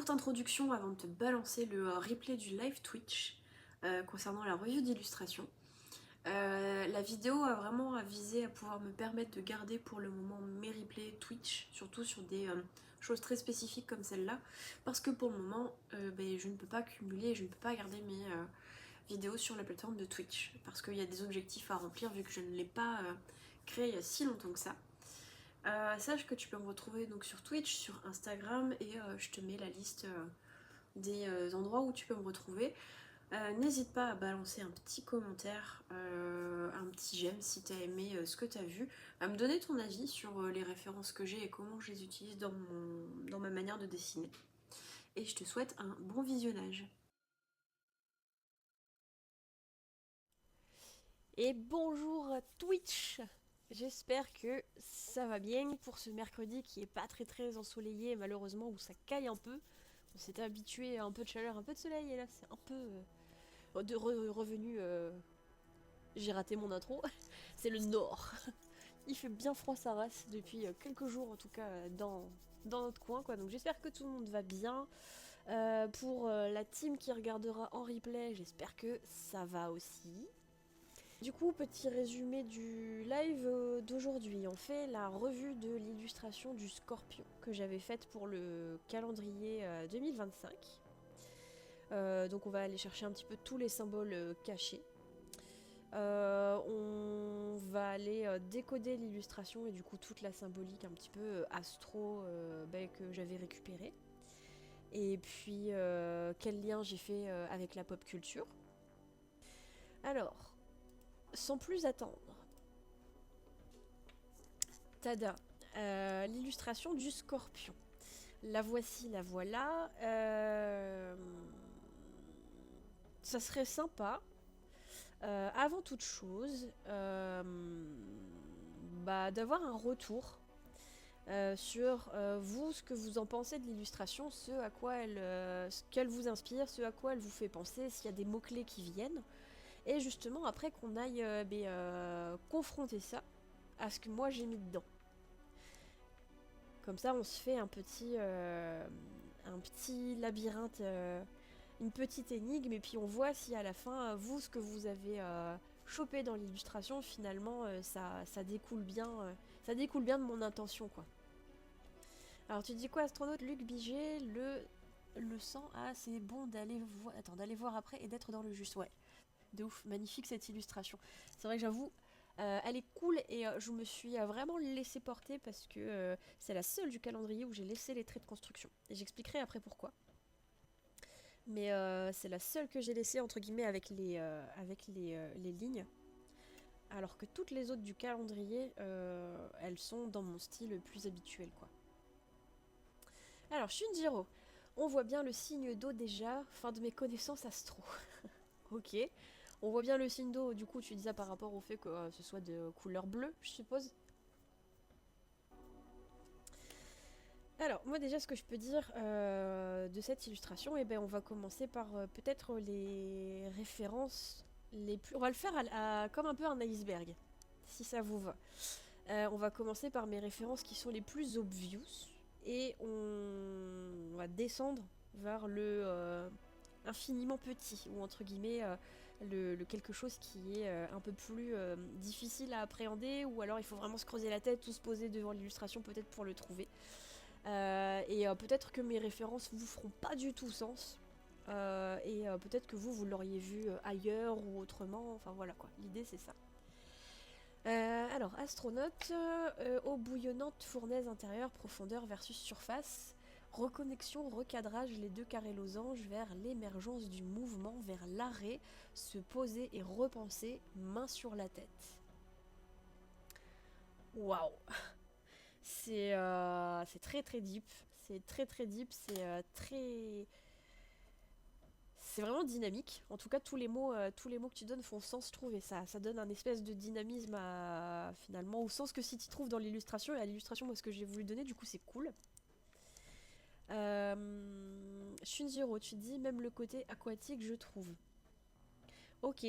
Courte introduction avant de te balancer le replay du live Twitch concernant la revue d'illustration. La vidéo a vraiment visé à pouvoir me permettre de garder pour le moment mes replays Twitch, surtout sur des choses très spécifiques comme celle-là, parce que pour le moment, je ne peux pas cumuler, je ne peux pas garder mes vidéos sur la plateforme de Twitch, parce qu'il y a des objectifs à remplir vu que je ne l'ai pas créé il y a si longtemps que ça. Sache que tu peux me retrouver donc sur Twitch, sur Instagram, et je te mets la liste des endroits où tu peux me retrouver. N'hésite pas à balancer un petit commentaire, un petit j'aime si t'as aimé ce que t'as vu, à me donner ton avis sur les références que j'ai et comment je les utilise dans ma manière de dessiner. Et je te souhaite un bon visionnage. Et bonjour Twitch. J'espère que ça va bien pour ce mercredi qui est pas très ensoleillé malheureusement, où ça caille un peu. On s'était habitué à un peu de chaleur, un peu de soleil, et là c'est un peu revenu. J'ai raté mon intro. C'est le nord. Il fait bien froid sa race depuis quelques jours en tout cas dans notre coin quoi. Donc j'espère que tout le monde va bien. Pour la team qui regardera en replay, j'espère que ça va aussi. Du coup, petit résumé du live d'aujourd'hui. On fait la revue de l'illustration du Scorpion que j'avais faite pour le calendrier 2025. Donc on va aller chercher un petit peu tous les symboles cachés. On va aller décoder l'illustration et du coup toute la symbolique un petit peu astro que j'avais récupérée. Et puis quel lien j'ai fait avec la pop culture. Alors, sans plus attendre, tada, l'illustration du scorpion. La voici, la voilà. Ça serait sympa, avant toute chose, d'avoir un retour sur vous, ce que vous en pensez de l'illustration, ce qu'elle vous inspire, ce à quoi elle vous fait penser, s'il y a des mots-clés qui viennent. Et justement, après qu'on aille confronter ça à ce que moi j'ai mis dedans. Comme ça, on se fait un petit labyrinthe, une petite énigme, et puis on voit si à la fin, vous, ce que vous avez chopé dans l'illustration, finalement, ça découle bien, de mon intention, quoi. Alors, tu dis quoi, astronaute Luc Biget, le sang, ah, c'est bon d'aller voir après et d'être dans le juste, ouais. De ouf, magnifique cette illustration. C'est vrai que j'avoue, elle est cool et je me suis vraiment laissé porter parce que c'est la seule du calendrier où j'ai laissé les traits de construction. Et j'expliquerai après pourquoi. Mais c'est la seule que j'ai laissée entre guillemets avec les lignes. Alors que toutes les autres du calendrier, elles sont dans mon style plus habituel quoi. Alors Shinjiro, on voit bien le signe d'eau déjà, fin de mes connaissances astro. Ok. On voit bien le signe d'eau, du coup tu disais par rapport au fait que ce soit de couleur bleue, je suppose. Alors, moi déjà ce que je peux dire de cette illustration, on va commencer par peut-être les références les plus... On va le faire comme un peu un iceberg, si ça vous va. On va commencer par mes références qui sont les plus obvious, et on va descendre vers le infiniment petit, ou entre guillemets le quelque chose qui est un peu plus difficile à appréhender, ou alors il faut vraiment se creuser la tête ou se poser devant l'illustration peut-être pour le trouver. Peut-être que mes références vous feront pas du tout sens. Peut-être que vous l'auriez vu ailleurs ou autrement. Enfin voilà quoi, l'idée c'est ça. Alors, astronaute, eau bouillonnante, fournaise intérieure, profondeur versus surface. Reconnexion, recadrage, les deux carrés losanges vers l'émergence du mouvement, vers l'arrêt, se poser et repenser, main sur la tête. Waouh! C'est très deep. C'est très deep. C'est vraiment dynamique. En tout cas, tous les mots que tu donnes font sens, je trouve, et ça donne un espèce de dynamisme finalement au sens que si tu trouves dans l'illustration. Et à l'illustration, moi, ce que j'ai voulu donner, du coup, c'est cool. Shunjiro, tu dis même le côté aquatique, je trouve. Ok.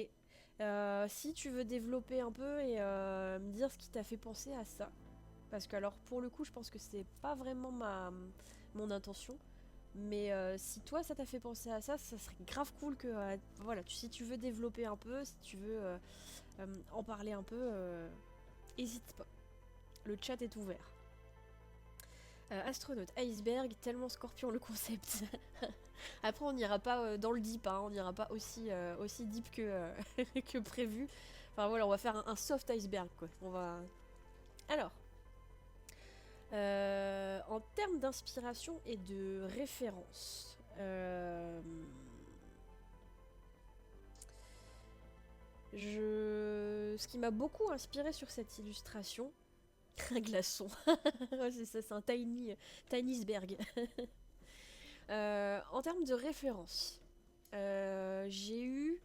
Si tu veux développer un peu et me dire ce qui t'a fait penser à ça. Parce que alors pour le coup je pense que c'est pas vraiment mon intention. Mais si toi ça t'a fait penser à ça, ça serait grave cool que voilà, si tu veux développer un peu, si tu veux en parler un peu, hésite pas. Le chat est ouvert. Astronaute, iceberg, tellement scorpion le concept. Après on n'ira pas dans le deep, hein, on n'ira pas aussi deep que, que prévu. Enfin voilà, on va faire un soft iceberg quoi. On va... Alors, en termes d'inspiration et de référence, ce qui m'a beaucoup inspiré sur cette illustration, un glaçon, ouais, c'est ça, c'est un tiny iceberg. En termes de référence, j'ai eu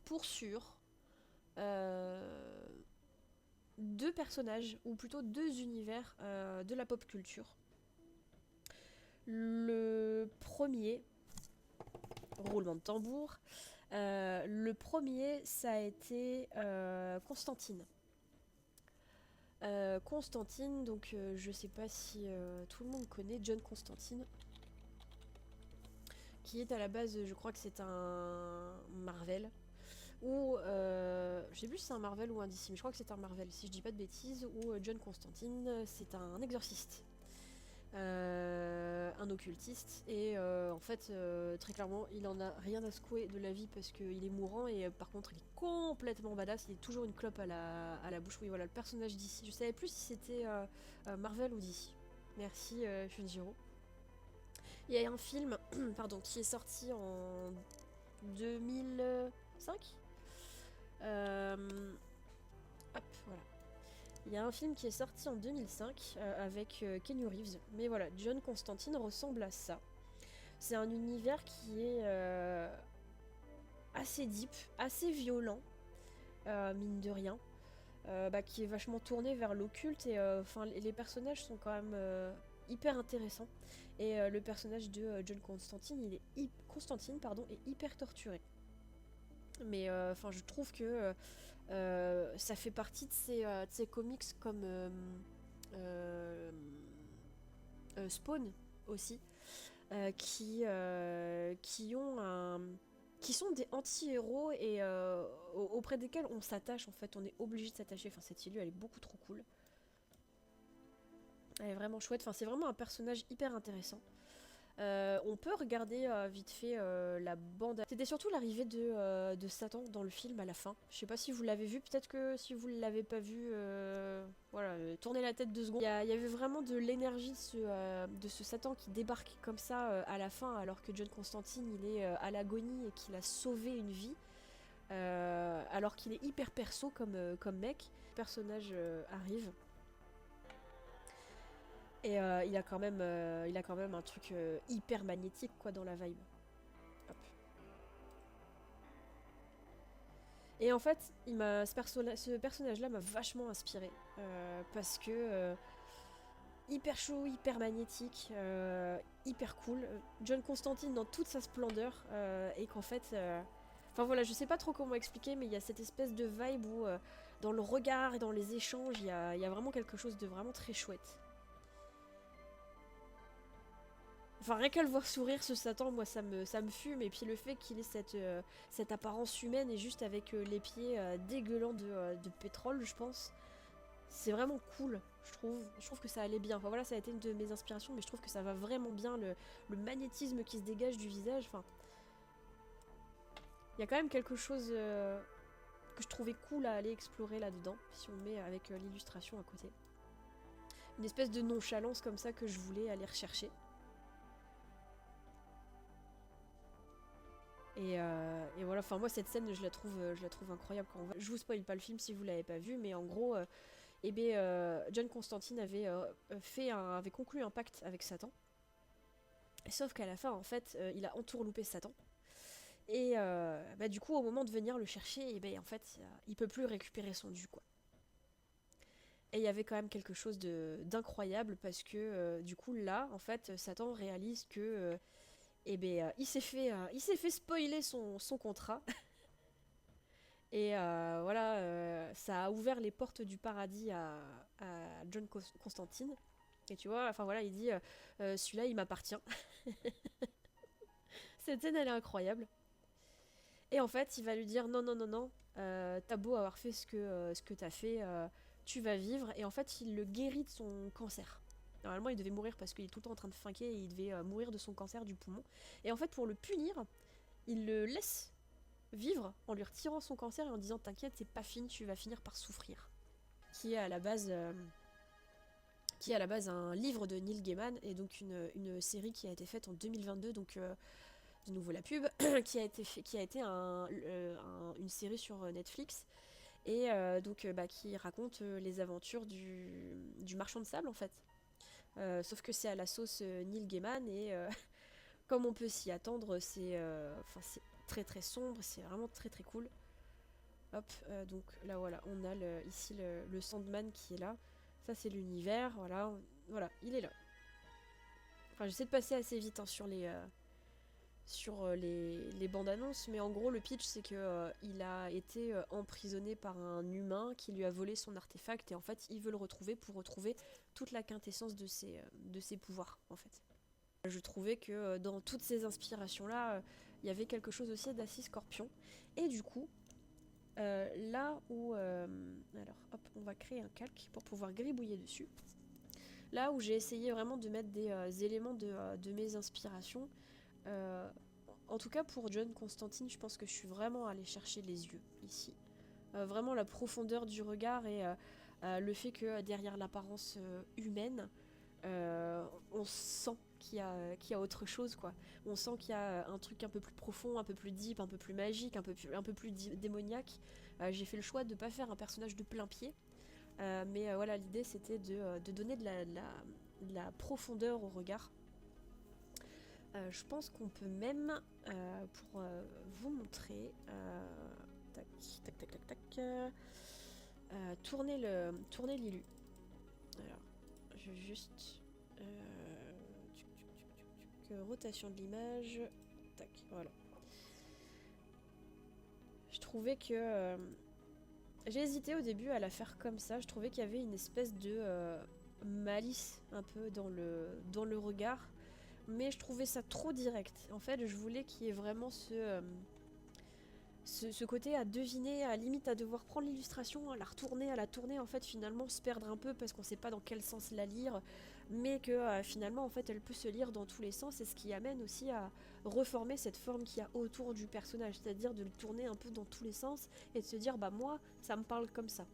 pour sûr deux personnages, ou plutôt deux univers de la pop culture. Le premier, roulement de tambour, le premier, ça a été Constantine. Constantine, donc je sais pas si tout le monde connaît John Constantine, qui est à la base, je crois que c'est un Marvel, ou je sais plus si c'est un Marvel ou un DC, mais je crois que c'est un Marvel, si je dis pas de bêtises, où John Constantine, c'est un exorciste. Un occultiste et en fait très clairement il en a rien à secouer de la vie parce qu'il est mourant et par contre il est complètement badass, il est toujours une clope à la bouche. Oui voilà, le personnage d'ici, je savais plus si c'était Marvel ou DC. Merci Shunjiro. Il y a un film pardon, qui est sorti en 2005 hop voilà. Il y a un film qui est sorti en 2005 avec Keanu Reeves. Mais voilà, John Constantine ressemble à ça. C'est un univers qui est assez deep, assez violent, mine de rien. Qui est vachement tourné vers l'occulte. Et les personnages sont quand même hyper intéressants. Et le personnage de John Constantine, Constantine est hyper torturé. Mais je trouve que ça fait partie de ces comics comme Spawn aussi, qui sont des anti-héros et auprès desquels on s'attache en fait, on est obligé de s'attacher. Enfin, cette illustration elle est beaucoup trop cool. Elle est vraiment chouette, enfin, c'est vraiment un personnage hyper intéressant. On peut regarder vite fait la bande. C'était surtout l'arrivée de Satan dans le film à la fin. Je sais pas si vous l'avez vu, peut-être que si vous ne l'avez pas vu, voilà, tournez la tête 2 secondes. Il y avait vraiment de l'énergie de ce Satan qui débarque comme ça à la fin, alors que John Constantine il est à l'agonie et qu'il a sauvé une vie. Alors qu'il est hyper perso comme mec. Le personnage arrive. Et il a quand même un truc hyper magnétique quoi dans la vibe. Hop. Et en fait, ce personnage-là m'a vachement inspiré parce que hyper chaud, hyper magnétique, hyper cool. John Constantine dans toute sa splendeur et qu'en fait, enfin voilà, je sais pas trop comment expliquer, mais il y a cette espèce de vibe où dans le regard et dans les échanges, il y a vraiment quelque chose de vraiment très chouette. Enfin, rien qu'à le voir sourire, ce Satan, moi, ça me fume. Et puis le fait qu'il ait cette apparence humaine et juste avec les pieds dégueulant de pétrole, je pense, c'est vraiment cool, je trouve. Je trouve que ça allait bien. Enfin voilà, ça a été une de mes inspirations, mais je trouve que ça va vraiment bien, le magnétisme qui se dégage du visage. Enfin, il y a quand même quelque chose que je trouvais cool à aller explorer là-dedans, si on met avec l'illustration à côté. Une espèce de nonchalance comme ça que je voulais aller rechercher. Et voilà, enfin moi cette scène je la trouve incroyable quand on voit. Je vous spoil pas le film si vous l'avez pas vu, mais en gros, John Constantine avait conclu un pacte avec Satan. Sauf qu'à la fin en fait, il a entourloupé Satan. Et du coup au moment de venir le chercher, en fait il peut plus récupérer son dû quoi. Et il y avait quand même quelque chose d'incroyable parce que du coup là en fait Satan réalise que il s'est fait spoiler son contrat. Et voilà, ça a ouvert les portes du paradis à John Constantine. Et tu vois, enfin voilà, il dit celui-là il m'appartient. Cette scène elle est incroyable. Et en fait, il va lui dire non, non, non, non, t'as beau avoir fait ce que t'as fait, tu vas vivre. Et en fait, il le guérit de son cancer. Normalement, il devait mourir parce qu'il est tout le temps en train de finquer et il devait mourir de son cancer du poumon. Et en fait, pour le punir, il le laisse vivre en lui retirant son cancer et en disant t'inquiète, c'est pas fini, tu vas finir par souffrir. Qui est à la base. Qui est à la base un livre de Neil Gaiman et donc une série qui a été faite en 2022, donc de nouveau la pub, qui a été une série sur Netflix et donc qui raconte les aventures du marchand de sable en fait. Sauf que c'est à la sauce Neil Gaiman et comme on peut s'y attendre, c'est très très sombre, c'est vraiment très très cool. Hop, donc là voilà, on a ici le Sandman qui est là. Ça c'est l'univers, voilà, il est là. Enfin j'essaie de passer assez vite hein, sur les bandes annonces, mais en gros le pitch c'est que il a été emprisonné par un humain qui lui a volé son artefact et en fait il veut le retrouver pour retrouver toute la quintessence de ses pouvoirs en fait. Je trouvais que dans toutes ces inspirations là, il y avait quelque chose aussi d'assez Scorpion et du coup là où alors hop on va créer un calque pour pouvoir gribouiller dessus. Là où j'ai essayé vraiment de mettre des éléments de mes inspirations. Euh, En tout cas pour John Constantine, je pense que je suis vraiment allée chercher les yeux ici. Vraiment la profondeur du regard et le fait que derrière l'apparence humaine, on sent qu'il y a autre chose quoi. On sent qu'il y a un truc un peu plus profond, un peu plus deep, un peu plus magique, un peu plus démoniaque. J'ai fait le choix de ne pas faire un personnage de plein pied. Mais voilà, l'idée c'était de donner de la profondeur au regard. Je pense qu'on peut même, pour vous montrer, tac, tac, tac, tac, tac, tourner l'illu. Alors, je vais juste rotation de l'image, tac, voilà. Je trouvais que j'ai hésité au début à la faire comme ça. Je trouvais qu'il y avait une espèce de malice un peu dans le regard. Mais je trouvais ça trop direct. En fait, je voulais qu'il y ait vraiment ce côté à deviner, à limite à devoir prendre l'illustration, à la tourner, en fait, finalement se perdre un peu parce qu'on sait pas dans quel sens la lire, mais que finalement, en fait, elle peut se lire dans tous les sens, et ce qui amène aussi à reformer cette forme qu'il y a autour du personnage, c'est-à-dire de le tourner un peu dans tous les sens et de se dire, bah moi, ça me parle comme ça.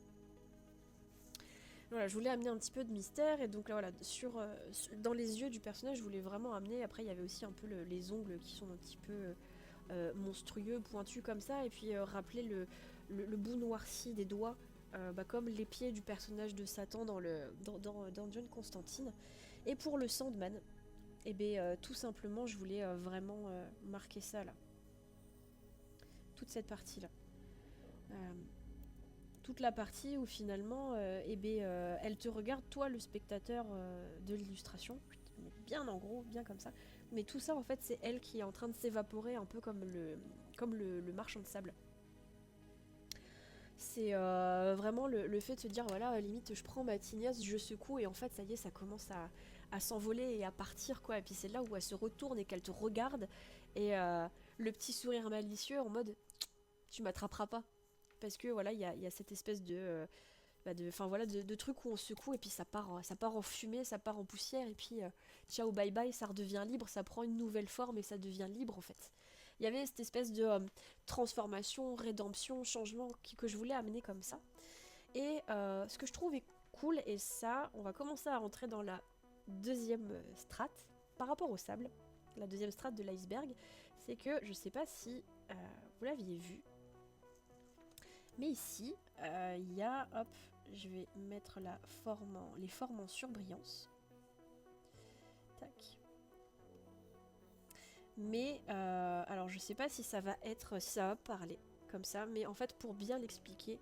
Voilà, je voulais amener un petit peu de mystère et donc là voilà, dans les yeux du personnage, je voulais vraiment amener. Après, il y avait aussi un peu les ongles qui sont un petit peu monstrueux, pointus comme ça, et puis rappeler le bout noirci des doigts, comme les pieds du personnage de Satan dans John Constantine. Et pour le Sandman, et tout simplement, je voulais vraiment marquer ça là, toute cette partie là. Toute la partie où finalement elle te regarde toi le spectateur de l'illustration bien en gros, bien comme ça, mais tout ça en fait c'est elle qui est en train de s'évaporer un peu comme le marchand de sable. C'est vraiment le fait de se dire voilà, limite je prends ma tignasse, je secoue et en fait ça y est, ça commence à s'envoler et à partir quoi, et puis c'est là où elle se retourne et qu'elle te regarde et le petit sourire malicieux en mode tu m'attraperas pas. Parce que voilà, il y a cette espèce de truc où on secoue et puis ça part en fumée, ça part en poussière et puis ciao bye bye, ça redevient libre, ça prend une nouvelle forme et ça devient libre en fait. Il y avait cette espèce de transformation, rédemption, changement que je voulais amener comme ça. Et ce que je trouve est cool, et ça, on va commencer à rentrer dans la deuxième strate par rapport au sable, la deuxième strate de l'iceberg, c'est que je sais pas si vous l'aviez vu. Mais ici, il y a, hop, je vais mettre les formes en surbrillance. Tac. Mais, alors je sais pas si ça va parler comme ça, mais en fait pour bien l'expliquer,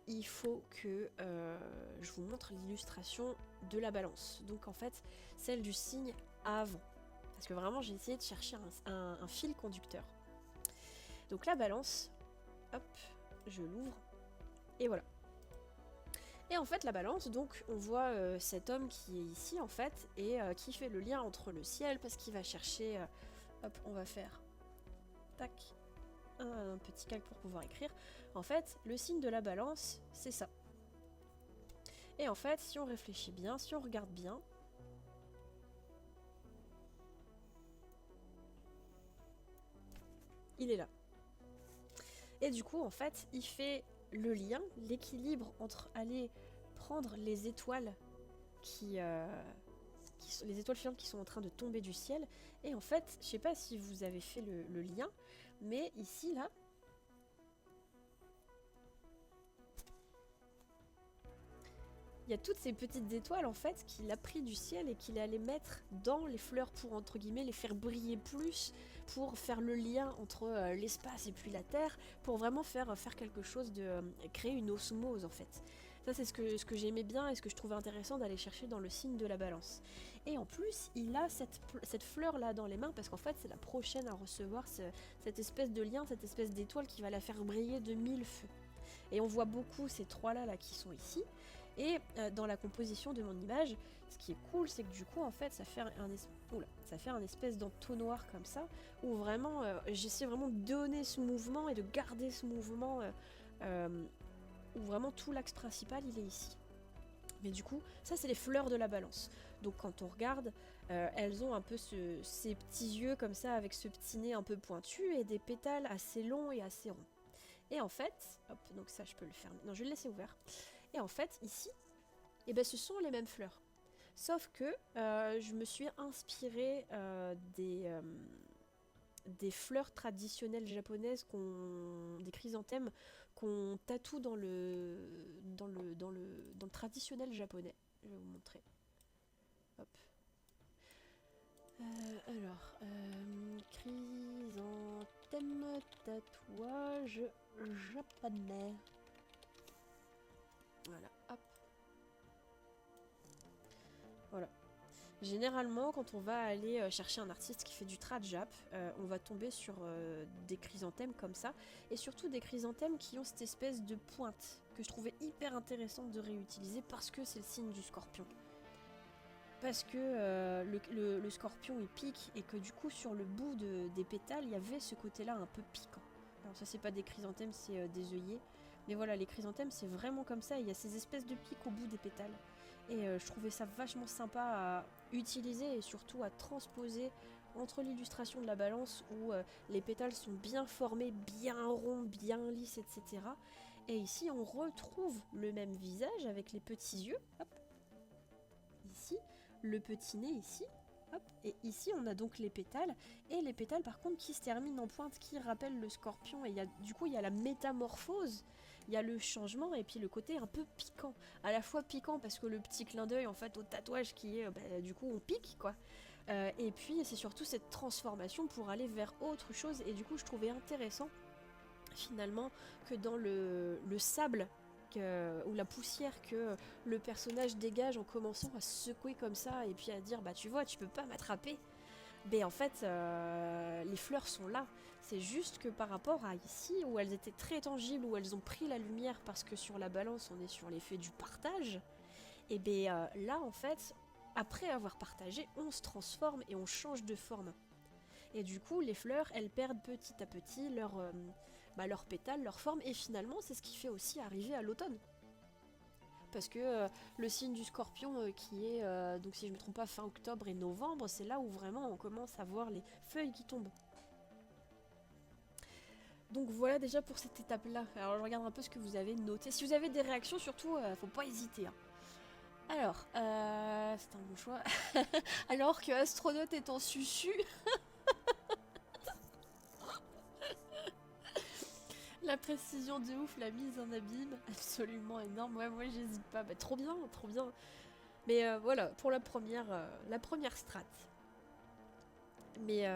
il faut que je vous montre l'illustration de la balance. Donc en fait, celle du signe avant. Parce que vraiment j'ai essayé de chercher un fil conducteur. Donc la balance, hop, je l'ouvre et voilà. Et en fait, la balance, donc, on voit cet homme qui est ici, en fait, et qui fait le lien entre le ciel, parce qu'il va chercher... hop, on va faire... Tac. Un petit calque pour pouvoir écrire. En fait, le signe de la balance, c'est ça. Et en fait, si on réfléchit bien, si on regarde bien... il est là. Et du coup, en fait, il fait le lien, l'équilibre entre aller prendre les étoiles les étoiles filantes qui sont en train de tomber du ciel. Et en fait, je sais pas si vous avez fait le lien, mais ici, là, il y a toutes ces petites étoiles en fait qu'il a pris du ciel et qu'il allait mettre dans les fleurs pour entre guillemets les faire briller plus, pour faire le lien entre l'espace et puis la terre, pour vraiment faire quelque chose de créer une osmose en fait. Ça c'est ce que j'aimais bien et ce que je trouvais intéressant d'aller chercher dans le signe de la balance. Et en plus il a cette fleur là dans les mains parce qu'en fait c'est la prochaine à recevoir cette espèce de lien, cette espèce d'étoile qui va la faire briller de mille feux. Et on voit beaucoup ces trois là qui sont ici. Et dans la composition de mon image, ce qui est cool, c'est que du coup, en fait, ça fait un espèce d'entonnoir comme ça, où vraiment, j'essaie vraiment de donner ce mouvement et de garder ce mouvement, où vraiment tout l'axe principal, il est ici. Mais du coup, ça, c'est les fleurs de la balance. Donc quand on regarde, elles ont un peu ces petits yeux comme ça, avec ce petit nez un peu pointu, et des pétales assez longs et assez ronds. Et en fait, hop, donc ça, je peux le faire. Non, je vais le laisser ouvert. Et en fait, ici, eh ben, ce sont les mêmes fleurs. Sauf que je me suis inspirée des fleurs traditionnelles japonaises, des chrysanthèmes qu'on tatoue dans le traditionnel japonais. Je vais vous montrer. Hop. Chrysanthème tatouage japonais. Voilà, hop. Voilà. Généralement, quand on va aller chercher un artiste qui fait du trad jap, on va tomber sur des chrysanthèmes comme ça, et surtout des chrysanthèmes qui ont cette espèce de pointe que je trouvais hyper intéressante de réutiliser parce que c'est le signe du scorpion. Parce que le scorpion il pique et que du coup sur le bout des pétales il y avait ce côté-là un peu piquant. Alors ça c'est pas des chrysanthèmes, c'est des œillets. Mais voilà, les chrysanthèmes c'est vraiment comme ça, il y a ces espèces de pics au bout des pétales. Et je trouvais ça vachement sympa à utiliser et surtout à transposer entre l'illustration de la balance où les pétales sont bien formés, bien ronds, bien lisses, etc. Et ici on retrouve le même visage avec les petits yeux, hop, ici, le petit nez ici, hop, et ici on a donc les pétales, et les pétales par contre qui se terminent en pointe, qui rappellent le scorpion, et du coup il y a la métamorphose, il y a le changement, et puis le côté un peu piquant, à la fois piquant parce que le petit clin d'œil en fait au tatouage qui est, du coup on pique quoi, et puis c'est surtout cette transformation pour aller vers autre chose, et du coup je trouvais intéressant finalement que dans le sable ou la poussière que le personnage dégage en commençant à se secouer comme ça et puis à dire bah tu vois tu peux pas m'attraper, mais en fait les fleurs sont là, c'est juste que par rapport à ici où elles étaient très tangibles, où elles ont pris la lumière parce que sur la balance on est sur l'effet du partage, et bien là en fait après avoir partagé on se transforme et on change de forme, et du coup les fleurs elles perdent petit à petit leurs pétales, leur forme, et finalement c'est ce qui fait aussi arriver à l'automne. Parce que le signe du scorpion qui est, donc si je ne me trompe pas, fin octobre et novembre, c'est là où vraiment on commence à voir les feuilles qui tombent. Donc voilà déjà pour cette étape-là. Alors je regarde un peu ce que vous avez noté. Si vous avez des réactions, surtout, faut pas hésiter. Hein. Alors, c'est un bon choix. Alors que astronaute est en susu. La précision de ouf, la mise en abîme, absolument énorme. Ouais, moi j'hésite pas. Bah, trop bien, trop bien. Mais voilà, pour la première strat. Mais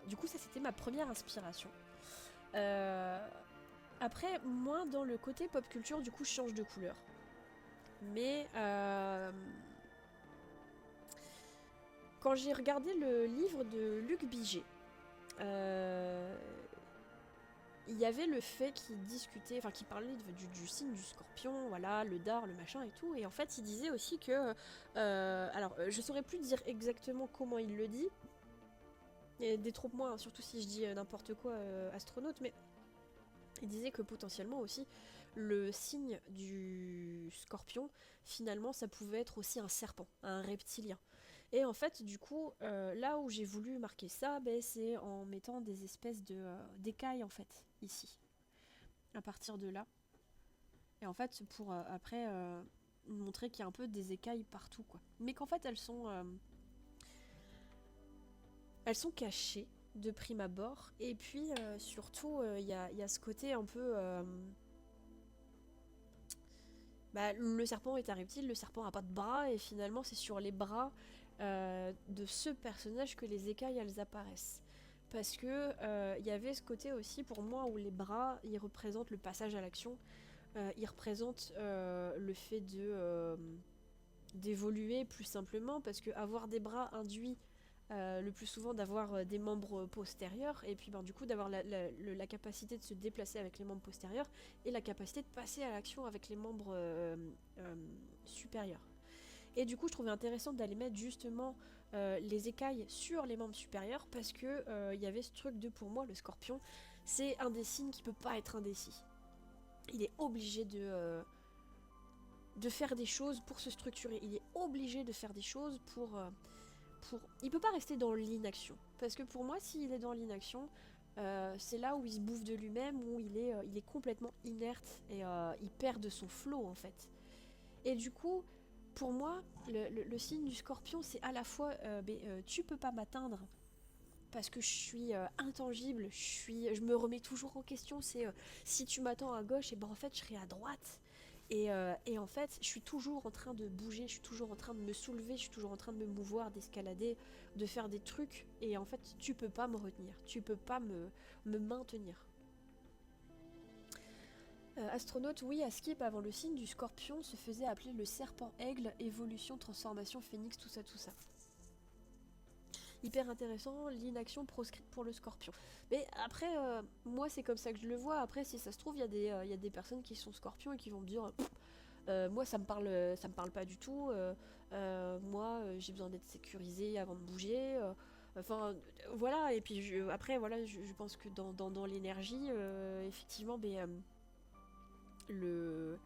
du coup, ça c'était ma première inspiration. Après, moins dans le côté pop culture, du coup, je change de couleur. Mais quand j'ai regardé le livre de Luc Biget, il y avait le fait qu'il discutait, enfin qu'il parlait du signe du scorpion, voilà, le dard, le machin et tout, et en fait il disait aussi que, alors je saurais plus dire exactement comment il le dit, et détrompe-moi, hein, surtout si je dis n'importe quoi, astronaute, mais il disait que potentiellement aussi le signe du scorpion, finalement ça pouvait être aussi un serpent, un reptilien. Et en fait, du coup, là où j'ai voulu marquer ça, ben, c'est en mettant des espèces de d'écailles en fait, ici, à partir de là. Et en fait, pour après montrer qu'il y a un peu des écailles partout, quoi. Mais qu'en fait, elles sont cachées de prime abord. Et puis, surtout, il y a ce côté un peu... bah, le serpent est un reptile, le serpent n'a pas de bras, et finalement, c'est sur les bras de ce personnage que les écailles, elles apparaissent. Parce que il y avait ce côté aussi, pour moi, où les bras, ils représentent le passage à l'action. Ils représentent le fait d'évoluer plus simplement, parce que avoir des bras induit le plus souvent d'avoir des membres postérieurs, et puis ben, du coup d'avoir la capacité de se déplacer avec les membres postérieurs, et la capacité de passer à l'action avec les membres supérieurs. Et du coup je trouvais intéressant d'aller mettre justement les écailles sur les membres supérieurs, parce que y avait ce truc de, pour moi, le scorpion, c'est un des signes qui peut pas être indécis. Il est obligé de faire des choses pour se structurer. Il est obligé de faire des choses pour... Il peut pas rester dans l'inaction. Parce que pour moi, s'il est dans l'inaction, c'est là où il se bouffe de lui-même, où il est complètement inerte et il perd de son flow en fait. Et du coup, pour moi, le signe du scorpion, c'est à la fois tu peux pas m'atteindre parce que je suis intangible, je me remets toujours en question. C'est si tu m'attends à gauche, et ben en fait je serai à droite. Et en fait, je suis toujours en train de bouger, je suis toujours en train de me soulever, je suis toujours en train de me mouvoir, d'escalader, de faire des trucs. Et en fait, tu peux pas me retenir, tu peux pas me maintenir. Astronaute, oui, à Skip, avant le signe du scorpion, se faisait appeler le serpent-aigle, évolution, transformation, phénix, tout ça, tout ça. Hyper intéressant, l'inaction proscrite pour le scorpion. Mais après, moi c'est comme ça que je le vois. Après, si ça se trouve, il y a des personnes qui sont scorpions et qui vont me dire moi ça me parle pas du tout. Moi j'ai besoin d'être sécurisé avant de bouger. Enfin voilà. Et puis après voilà, je pense que dans l'énergie, effectivement, le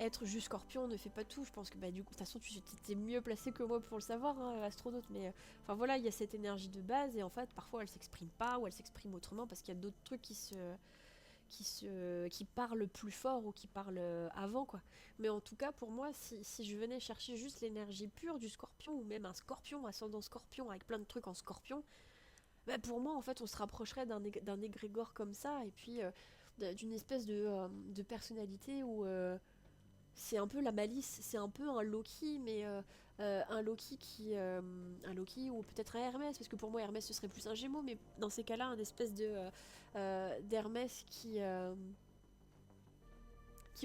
être juste scorpion ne fait pas tout. Je pense que du coup, de toute façon, tu étais mieux placé que moi pour le savoir, hein, astronaute. Mais enfin voilà, il y a cette énergie de base, et en fait, parfois elle s'exprime pas, ou elle s'exprime autrement parce qu'il y a d'autres trucs qui parlent plus fort, ou qui parlent avant, quoi. Mais en tout cas, pour moi, si je venais chercher juste l'énergie pure du scorpion, ou même un scorpion, ascendant scorpion, avec plein de trucs en scorpion, pour moi, en fait, on se rapprocherait d'un égrégore comme ça, et puis d'une espèce de personnalité où c'est un peu la malice, c'est un peu un Loki, mais un Loki un Loki, ou peut-être un Hermès, parce que pour moi Hermès ce serait plus un Gémeaux, mais dans ces cas-là, un espèce d'Hermès qui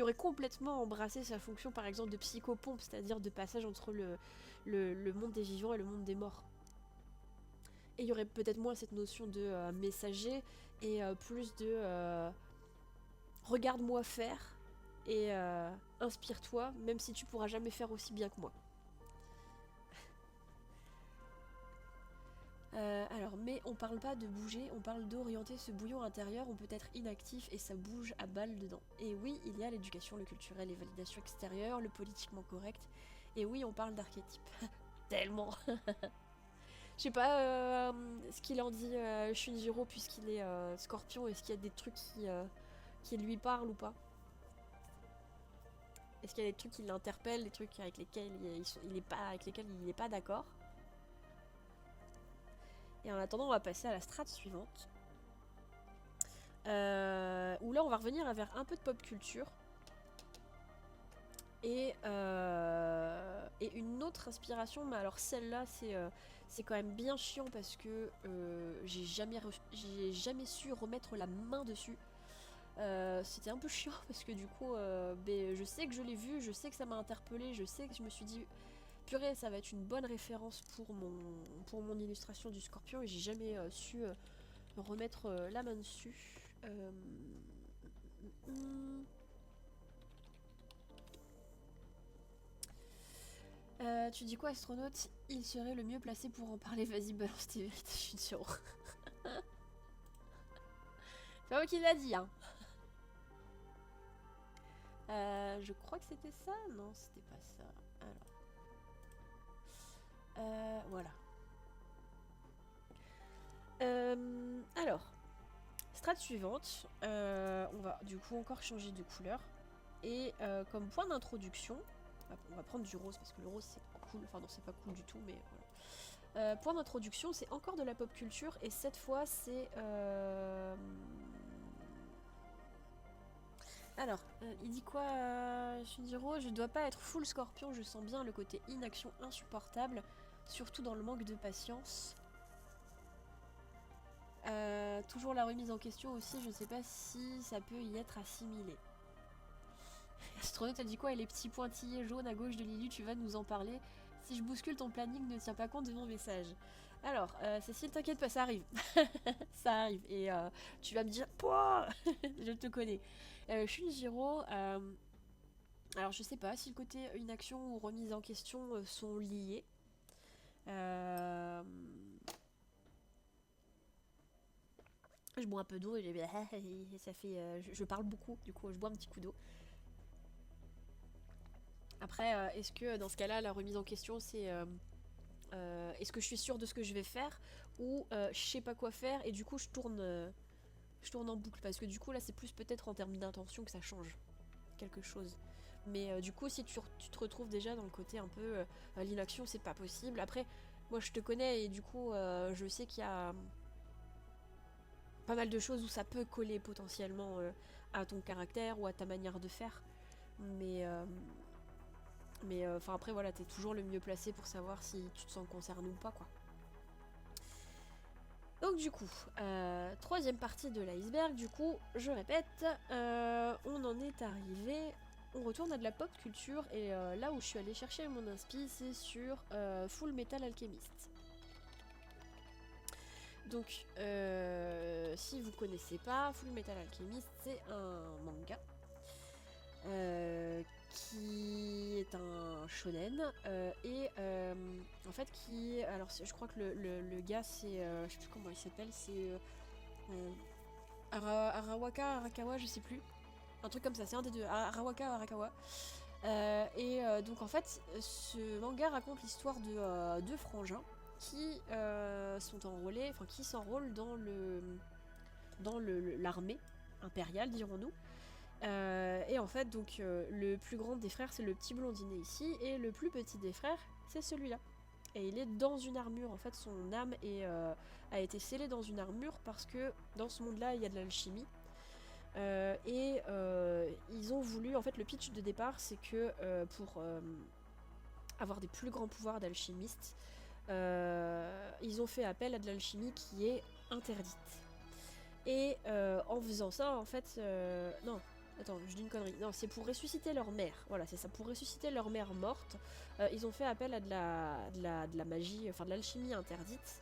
aurait complètement embrassé sa fonction, par exemple, de psychopompe, c'est-à-dire de passage entre le monde des vivants et le monde des morts. Et il y aurait peut-être moins cette notion de messager, et plus de regarde-moi faire, et inspire-toi, même si tu pourras jamais faire aussi bien que moi. Alors, mais on parle pas de bouger, on parle d'orienter ce bouillon intérieur, on peut être inactif et ça bouge à balle dedans. Et oui, il y a l'éducation, le culturel, les validations extérieures, le politiquement correct, et oui, on parle d'archétype. Tellement. Je sais pas ce qu'il en dit Shinjiro, puisqu'il est scorpion, est-ce qu'il y a des trucs qui lui parlent ou pas? Est-ce qu'il y a des trucs qui l'interpellent, des trucs avec lesquels il est pas d'accord? Et en attendant, on va passer à la strate suivante. Où là, on va revenir vers un peu de pop culture. Et une autre inspiration, mais alors celle-là, c'est quand même bien chiant parce que j'ai jamais su remettre la main dessus. C'était un peu chiant parce que du coup, je sais que je l'ai vu, je sais que ça m'a interpellée, je sais que je me suis dit purée, ça va être une bonne référence pour mon illustration du scorpion, et j'ai jamais su remettre la main dessus. Euh, hum, tu dis quoi, astronaute? Il serait le mieux placé pour en parler. Vas-y, balance tes vérités, je suis sûre. C'est pas moi qui l'a dit, hein. Je crois que c'était ça. Non, c'était pas ça. Voilà. Alors, strat suivante. On va du coup encore changer de couleur. Et comme point d'introduction, on va prendre du rose parce que le rose c'est cool. Enfin non, c'est pas cool du tout, mais voilà. Point d'introduction, c'est encore de la pop culture et cette fois c'est... Alors, il dit quoi Shinjiro? Je dois pas être full scorpion, je sens bien le côté inaction insupportable, surtout dans le manque de patience. Toujours la remise en question aussi, je sais pas si ça peut y être assimilé. Astronaute a dit quoi? Et les petits pointillés jaunes à gauche de Lily, tu vas nous en parler. Si je bouscule ton planning, ne tiens pas compte de mon message. Alors, Cécile, t'inquiète pas, ça arrive. Ça arrive. Et tu vas me dire, pouah, je te connais. Shinjiro, alors je sais pas si le côté inaction ou remise en question sont liés. Je bois un peu d'eau et ça fait, je parle beaucoup, du coup je bois un petit coup d'eau. Après, est-ce que dans ce cas-là, la remise en question, c'est est-ce que je suis sûre de ce que je vais faire ou je sais pas quoi faire et du coup je tourne en boucle parce que du coup là c'est plus peut-être en termes d'intention que ça change quelque chose. Mais du coup si tu te retrouves déjà dans le côté un peu l'inaction c'est pas possible. Après moi je te connais et du coup je sais qu'il y a pas mal de choses où ça peut coller potentiellement à ton caractère ou à ta manière de faire. Mais enfin après voilà, t'es toujours le mieux placé pour savoir si tu te sens concerné ou pas quoi. Donc du coup, troisième partie de l'iceberg, du coup, je répète, on en est arrivé, on retourne à de la pop culture et là où je suis allée chercher mon inspi, c'est sur Full Metal Alchemist. Donc, si vous connaissez pas, Full Metal Alchemist, c'est un manga qui est un shonen et en fait qui alors je crois que le gars c'est je sais plus comment il s'appelle, c'est Arawaka Arakawa, je sais plus, un truc comme ça, c'est un des deux, Arawaka Arakawa. Donc en fait ce manga raconte l'histoire de deux frangins qui sont enrôlés, enfin qui s'enrôlent dans l'armée impériale, dirons-nous. Et en fait, donc, le plus grand des frères, c'est le petit blondinet ici, et le plus petit des frères, c'est celui-là. Et il est dans une armure, en fait, son âme a été scellée dans une armure parce que dans ce monde-là, il y a de l'alchimie. Ils ont voulu, en fait, le pitch de départ, c'est que pour avoir des plus grands pouvoirs d'alchimiste, ils ont fait appel à de l'alchimie qui est interdite. Et en faisant ça, en fait, non. Attends, je dis une connerie. Non, c'est pour ressusciter leur mère. Voilà, c'est ça. Pour ressusciter leur mère morte, ils ont fait appel à de la magie, enfin de l'alchimie interdite.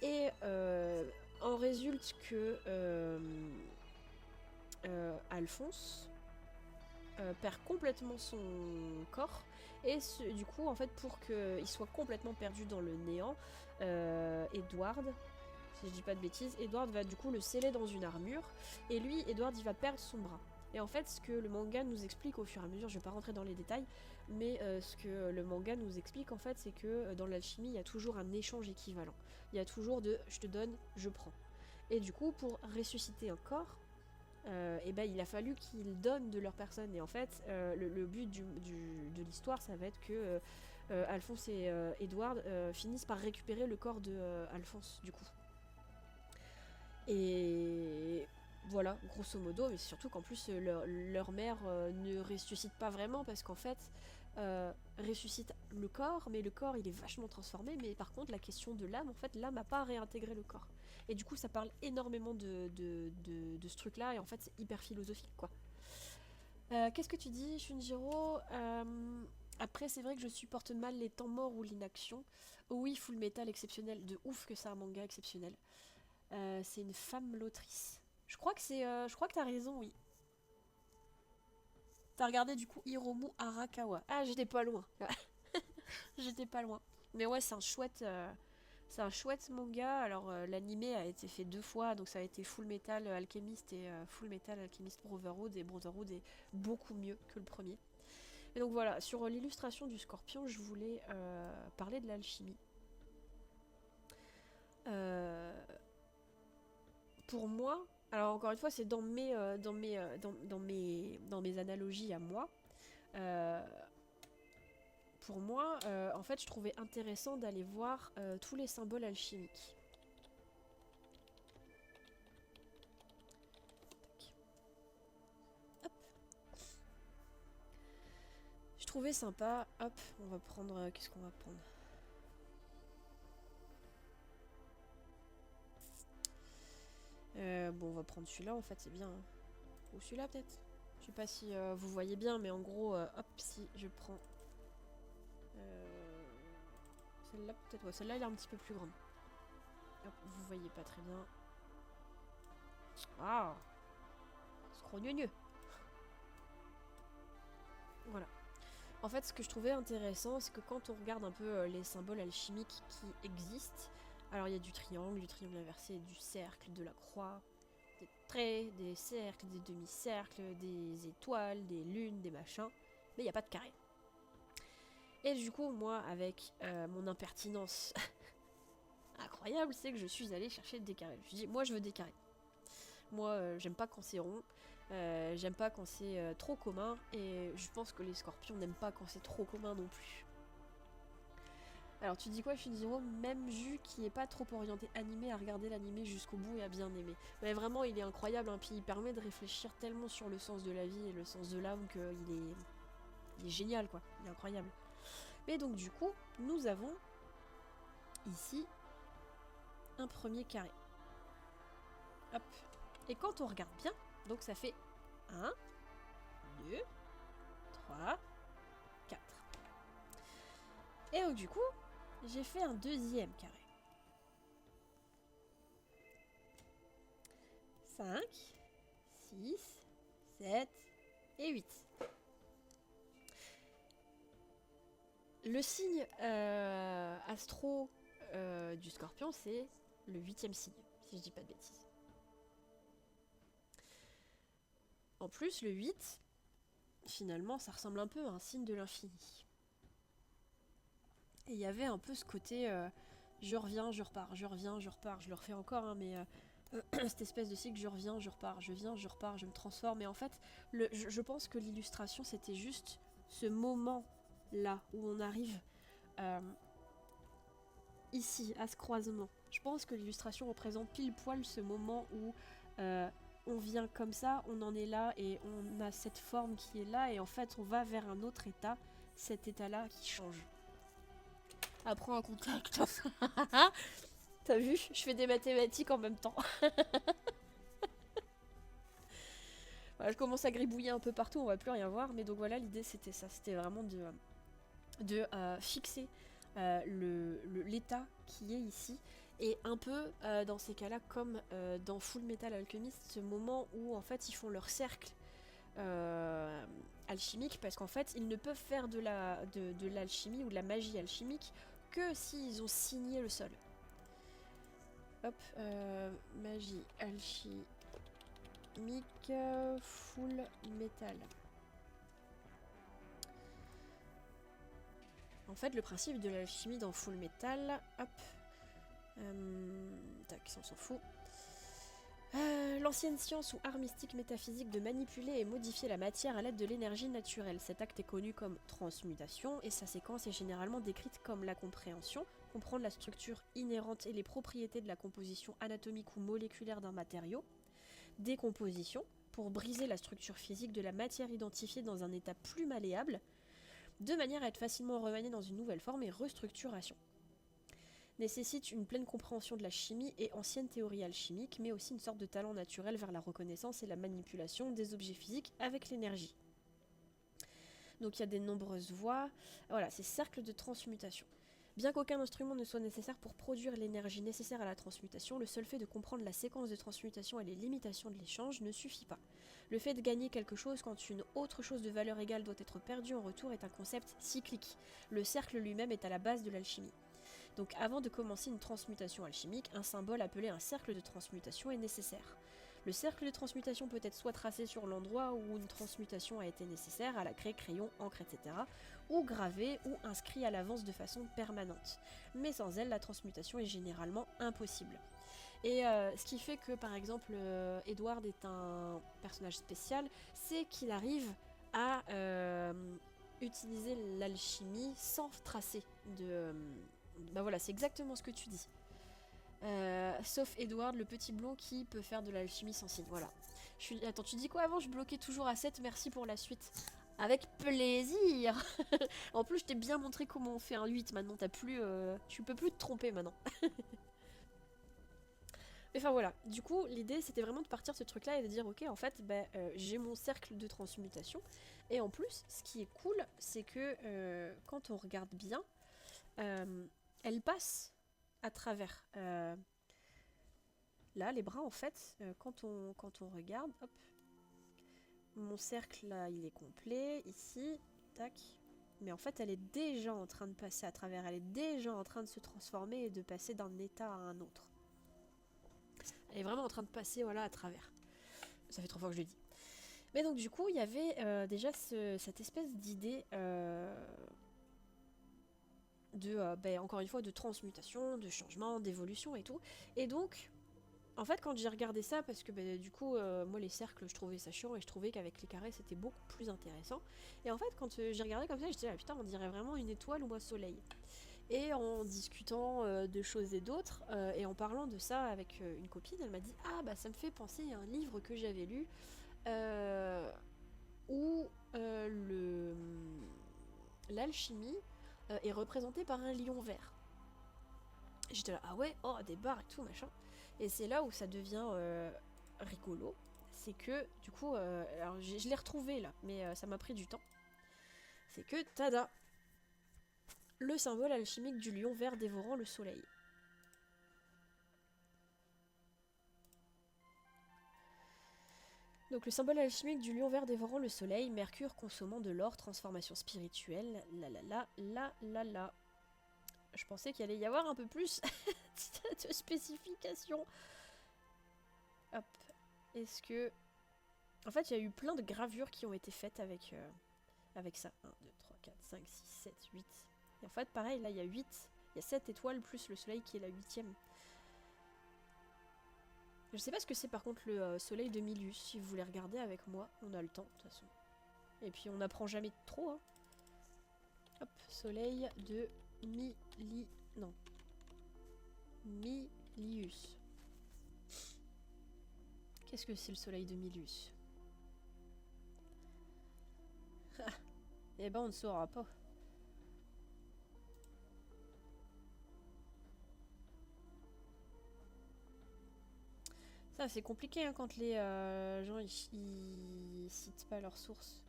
Et en résulte que Alphonse perd complètement son corps. Et du coup, en fait, pour qu'il soit complètement perdu dans le néant, Edward, si je dis pas de bêtises, Edward va du coup le sceller dans une armure. Et lui, Edward, il va perdre son bras. Et en fait, ce que le manga nous explique au fur et à mesure, je vais pas rentrer dans les détails, mais ce que le manga nous explique en fait, c'est que dans l'alchimie, il y a toujours un échange équivalent. Il y a toujours de je te donne, je prends. Et du coup, pour ressusciter un corps, et ben, il a fallu qu'ils donnent de leur personne. Et en fait, le but de l'histoire, ça va être que Alphonse et Edward finissent par récupérer le corps de Alphonse, du coup. Et voilà, grosso modo, mais c'est surtout qu'en plus leur mère ne ressuscite pas vraiment parce qu'en fait ressuscite le corps, mais le corps il est vachement transformé, mais par contre la question de l'âme, en fait l'âme n'a pas réintégré le corps. Et du coup ça parle énormément de ce truc là et en fait c'est hyper philosophique quoi. Qu'est-ce que tu dis Shunjiro? Après c'est vrai que je supporte mal les temps morts ou l'inaction. Oui, Full Metal exceptionnel, de ouf que c'est un manga exceptionnel. C'est une femme l'autrice. Je crois que c'est... je crois que t'as raison, oui. T'as regardé du coup Hiromu Arakawa. Ah, j'étais pas loin. J'étais pas loin. Mais ouais, c'est un chouette manga. Alors, l'animé a été fait 2 fois, donc ça a été Full Metal Alchemist et Full Metal Alchemist Brotherhood. Et Brotherhood est beaucoup mieux que le premier. Et donc voilà, sur l'illustration du scorpion, je voulais parler de l'alchimie. Pour moi, alors encore une fois, c'est dans mes analogies à moi. Euh, pour moi, en fait, je trouvais intéressant d'aller voir tous les symboles alchimiques. Hop. Je trouvais sympa. Hop, on va prendre. Qu'est-ce qu'on va prendre? Bon, on va prendre celui-là en fait, c'est bien. Hein. Ou celui-là peut-être. Je sais pas si vous voyez bien, mais en gros, hop, si je prends celle-là, peut-être. Ouais, celle-là, elle est un petit peu plus grande. Hop, vous voyez pas très bien. Ah, scrogneux. Voilà. En fait, ce que je trouvais intéressant, c'est que quand on regarde un peu les symboles alchimiques qui existent, alors il y a du triangle inversé, du cercle, de la croix, des traits, des cercles, des demi-cercles, des étoiles, des lunes, des machins, mais il n'y a pas de carré. Et du coup, moi, avec mon impertinence incroyable, c'est que je suis allée chercher des carrés. Je me suis dit, moi, je veux des carrés. Moi, j'aime pas quand c'est rond. J'aime pas quand c'est trop commun. Et je pense que les scorpions n'aiment pas quand c'est trop commun non plus. Alors tu dis quoi, Shinjiro? Même Ju qui est pas trop orienté animé à regarder l'animé jusqu'au bout et à bien aimer. Mais vraiment il est incroyable, hein, puis il permet de réfléchir tellement sur le sens de la vie et le sens de l'âme il est génial quoi, il est incroyable. Mais donc du coup, nous avons ici un premier carré. Hop. Et quand on regarde bien, donc ça fait 1, 2, 3, 4. Et donc du coup, j'ai fait un deuxième carré. 5, 6, 7 et 8. Le signe astro du scorpion, c'est le 8e signe, si je dis pas de bêtises. En plus, le 8, finalement, ça ressemble un peu à un signe de l'infini. Et il y avait un peu ce côté je reviens, je repars, je reviens, je repars. Je le refais encore, hein, mais cette espèce de cycle je reviens, je repars, je viens, je repars, je me transforme. Et en fait, je pense que l'illustration, c'était juste ce moment-là où on arrive ici, à ce croisement. Je pense que l'illustration représente pile poil ce moment où on vient comme ça, on en est là et on a cette forme qui est là et en fait on va vers un autre état, cet état-là qui change. Après un contact. T'as vu, je fais des mathématiques en même temps. Voilà, je commence à gribouiller un peu partout, on va plus rien voir, mais donc voilà, l'idée c'était ça, c'était vraiment de fixer l'état qui est ici. Et un peu dans ces cas-là, comme dans Full Metal Alchemist, ce moment où en fait ils font leur cercle alchimique, parce qu'en fait ils ne peuvent faire de l'alchimie ou de la magie alchimique que s'ils ont signé le sol. Hop, magie alchimique Full Metal. En fait, le principe de l'alchimie dans Full Metal, hop, tac, ça on s'en fout. L'ancienne science ou art mystique métaphysique de manipuler et modifier la matière à l'aide de l'énergie naturelle. Cet acte est connu comme transmutation et sa séquence est généralement décrite comme la compréhension, comprendre la structure inhérente et les propriétés de la composition anatomique ou moléculaire d'un matériau. Décomposition, pour briser la structure physique de la matière identifiée dans un état plus malléable, de manière à être facilement remaniée dans une nouvelle forme, et restructuration. Nécessite une pleine compréhension de la chimie et ancienne théorie alchimique, mais aussi une sorte de talent naturel vers la reconnaissance et la manipulation des objets physiques avec l'énergie. Donc il y a de nombreuses voies. Voilà, c'est cercle de transmutation. Bien qu'aucun instrument ne soit nécessaire pour produire l'énergie nécessaire à la transmutation, le seul fait de comprendre la séquence de transmutation et les limitations de l'échange ne suffit pas. Le fait de gagner quelque chose quand une autre chose de valeur égale doit être perdue en retour est un concept cyclique. Le cercle lui-même est à la base de l'alchimie. Donc avant de commencer une transmutation alchimique, un symbole appelé un cercle de transmutation est nécessaire. Le cercle de transmutation peut être soit tracé sur l'endroit où une transmutation a été nécessaire, à la craie, crayon, encre, etc., ou gravé ou inscrit à l'avance de façon permanente. Mais sans elle, la transmutation est généralement impossible. Et ce qui fait que, par exemple, Edward est un personnage spécial, c'est qu'il arrive à utiliser l'alchimie sans tracer de... bah voilà, c'est exactement ce que tu dis. Sauf Edward, le petit blond qui peut faire de l'alchimie sans signe. Voilà. Attends, tu dis quoi avant? Je bloquais toujours à 7, merci pour la suite. Avec plaisir. En plus, je t'ai bien montré comment on fait un 8 maintenant. Tu peux plus te tromper maintenant. Mais enfin voilà, du coup, l'idée c'était vraiment de partir de ce truc-là et de dire ok, en fait, j'ai mon cercle de transmutation. Et en plus, ce qui est cool, c'est que quand on regarde bien, elle passe à travers. Là, les bras, en fait, quand on regarde, hop, mon cercle là, il est complet, ici, tac. Mais en fait, elle est déjà en train de passer à travers, elle est déjà en train de se transformer et de passer d'un état à un autre. Elle est vraiment en train de passer, voilà, à travers. Ça fait 3 fois que je le dis. Mais donc, du coup, il y avait déjà cette espèce d'idée encore une fois, de transmutation, de changement, d'évolution et tout. Et donc, en fait, quand j'ai regardé ça, parce que du coup, moi les cercles, je trouvais ça chiant et je trouvais qu'avec les carrés, c'était beaucoup plus intéressant. Et en fait, quand j'ai regardé comme ça, j'étais là, putain, on dirait vraiment une étoile ou un soleil. Et en discutant de choses et d'autres, et en parlant de ça avec une copine, elle m'a dit, ah bah ça me fait penser à un livre que j'avais lu, où l'alchimie est représentée par un lion vert. J'étais là, ah ouais, oh, des barres et tout, machin. Et c'est là où ça devient rigolo. C'est que, du coup, alors je l'ai retrouvé là, mais ça m'a pris du temps. C'est que, tada, le symbole alchimique du lion vert dévorant le soleil. Donc le symbole alchimique du lion vert dévorant le soleil, Mercure consommant de l'or, transformation spirituelle, la. Je pensais qu'il allait y avoir un peu plus de spécifications. Hop. Est-ce que... En fait, il y a eu plein de gravures qui ont été faites avec ça. 1, 2, 3, 4, 5, 6, 7, 8. Et en fait, pareil, là, il y a 8. Il y a 7 étoiles plus le soleil qui est la 8ème. Je sais pas ce que c'est par contre le soleil de Milius. Si vous voulez regarder avec moi, on a le temps de toute façon. Et puis on n'apprend jamais trop. Hein. Hop, soleil de Milius. Qu'est-ce que c'est le soleil de Milius? Eh ben on ne saura pas. Ça c'est compliqué hein, quand les gens ils citent pas leurs sources.